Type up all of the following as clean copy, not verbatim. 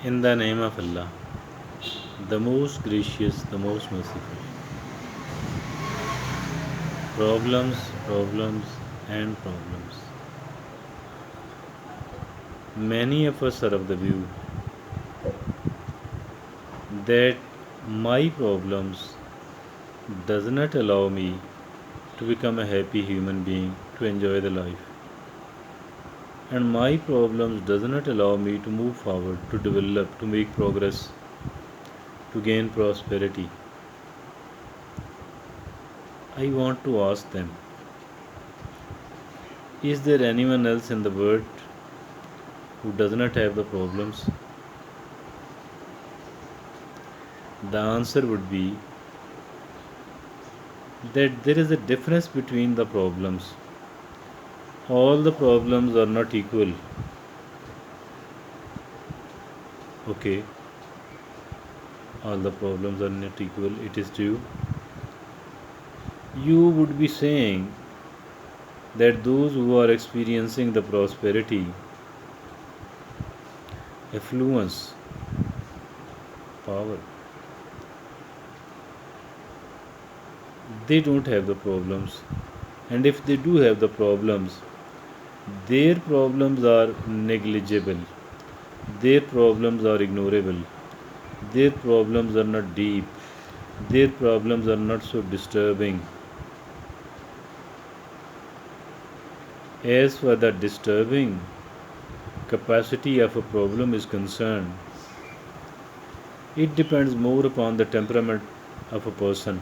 In the name of Allah, the most gracious, the most merciful. Problems, problems, and problems. Many of us are of the view that my problems does not allow me to become a happy human being, to enjoy the life. And my problems does not allow me to move forward, to develop, to make progress, to gain prosperity. I want to ask them, is there anyone else in the world who does not have the problems? The answer would be that there is a difference between the problems. All the problems are not equal. Okay, all the problems are not equal, it is true. You would be saying that those who are experiencing the prosperity, affluence, power, they don't have the problems. And if they do have the problems, their problems are negligible, their problems are ignorable, their problems are not deep, their problems are not so disturbing. As for the disturbing capacity of a problem is concerned, it depends more upon the temperament of a person.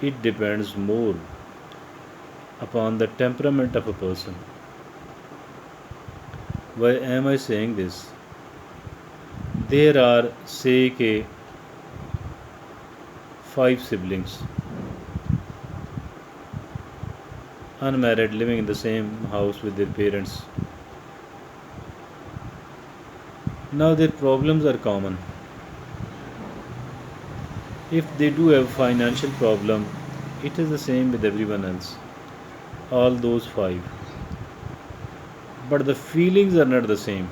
It depends more upon the temperament of a person. Why am I saying this? There are, say, 5 siblings, unmarried, living in the same house with their parents. Now their problems are common. If they do have financial problem, it is the same with everyone else. All those 5. But the feelings are not the same.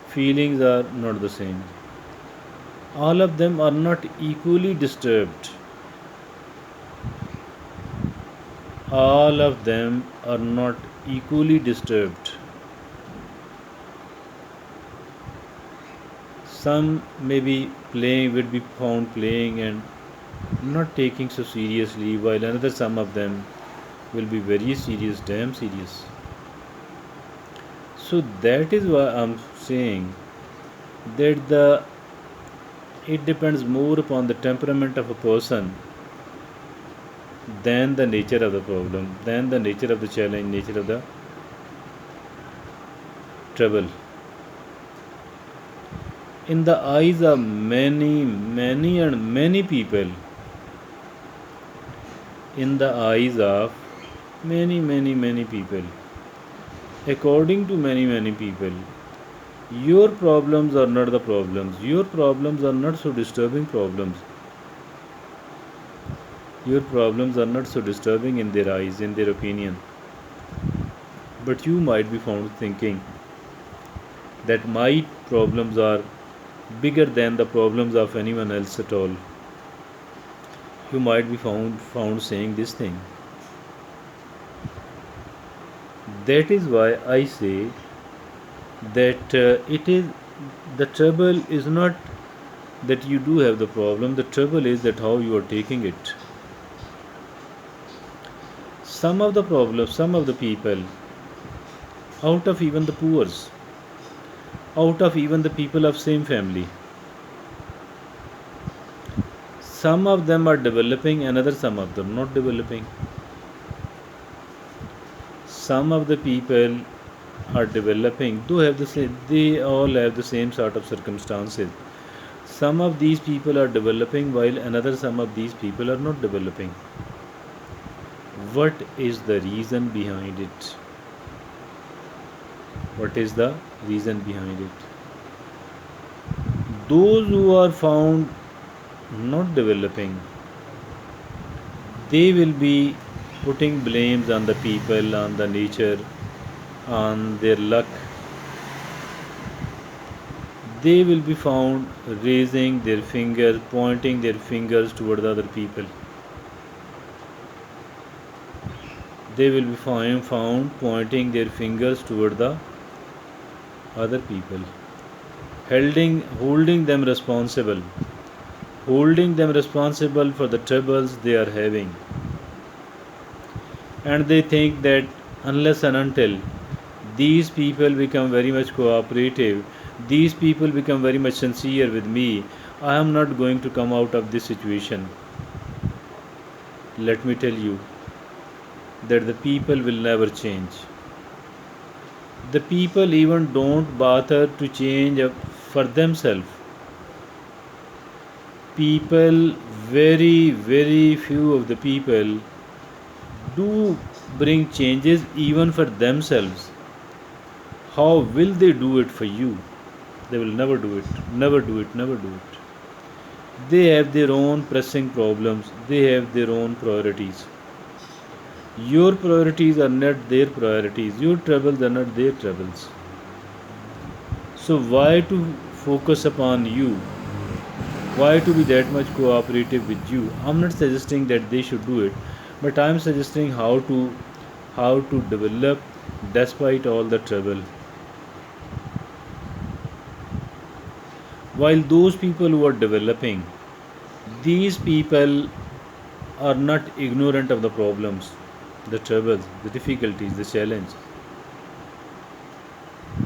Feelings are not the same. All of them are not equally disturbed. All of them are not equally disturbed. Some may be playing, would be found playing and not taking so seriously, while another some of them will be very serious, damn serious. So that is why I'm saying that it depends more upon the temperament of a person than the nature of the problem, than the nature of the challenge, nature of the trouble. In the eyes of many people, in the eyes of many people, according to many people, your problems are not the problems. Your problems are not so disturbing problems. Your problems are not so disturbing in their eyes, in their opinion. But you might be found thinking that my problems are bigger than the problems of anyone else at all. You might be found saying this thing. That is why I say that it is the trouble is not that you do have the problem. The trouble is that how you are taking it. Some of the problems, some of the people, out of even the poors, out of even the people of same family, some of them are developing, another some of them not developing. Some of the people are developing, they all have the same sort of circumstances. Some of these people are developing while another some of these people are not developing. What is the reason behind it? What is the reason behind it? Those who are found not developing, they will be putting blames on the people, on the nature, on their luck, they will be found raising their fingers, pointing their fingers toward the other people. They will be found pointing their fingers toward the other people, holding them responsible, holding them responsible for the troubles they are having. And they think that unless and until these people become very much cooperative, these people become very much sincere with me, I am not going to come out of this situation. Let me tell you that the people will never change. The people even don't bother to change for themselves. People, very few of the people do bring changes even for themselves. How will they do it for you? They will never do it, never do it, never do it. They have their own pressing problems, they have their own priorities. Your priorities are not their priorities, your troubles are not their troubles. So, why to focus upon you? Why to be that much cooperative with you? I'm not suggesting that they should do it, but I'm suggesting how to develop despite all the trouble. While those people who are developing, these people are not ignorant of the problems, the troubles, the difficulties, the challenge,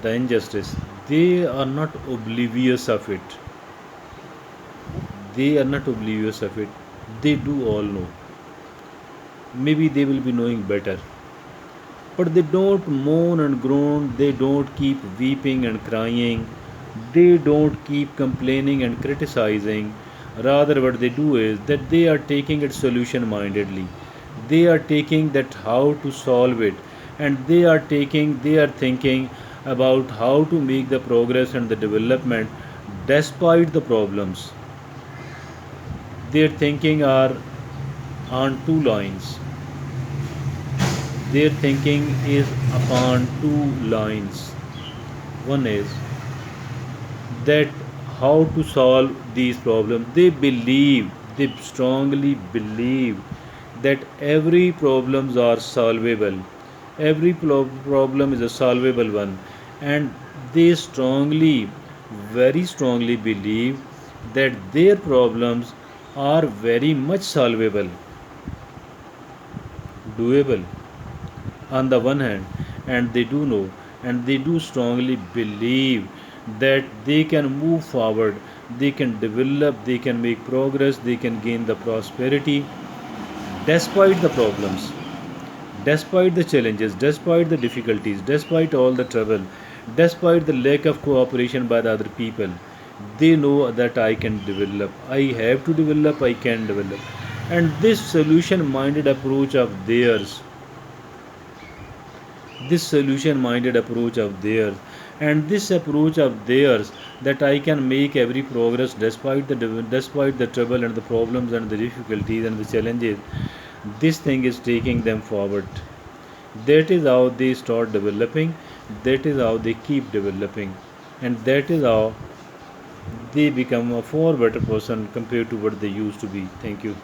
the injustice. They are not oblivious of it. They are not oblivious of it. They do all know. Maybe they will be knowing better. But they don't moan and groan, they don't keep weeping and crying, they don't keep complaining and criticizing. Rather, what they do is that they are taking it solution mindedly. They are taking that how to solve it, and they are thinking about how to make the progress and the development despite the problems. Their thinking are on two lines. Their thinking is upon two lines. One is that how to solve these problems. They strongly believe that every problems are solvable. Every problem is a solvable one, and they very strongly believe that their problems are very much solvable, doable on the one hand, and they do know and they do strongly believe that they can move forward, they can develop, they can make progress, they can gain the prosperity despite the problems, despite the challenges, despite the difficulties, despite all the trouble, despite the lack of cooperation by the other people. They know that I can develop, I have to develop, I can develop. And this solution minded approach of theirs, this solution minded approach of theirs, and this approach of theirs that I can make every progress despite the trouble and the problems and the difficulties and the challenges, this thing is taking them forward. That is how they start developing, that is how they keep developing, and that is how they become a far better person compared to what they used to be. Thank you.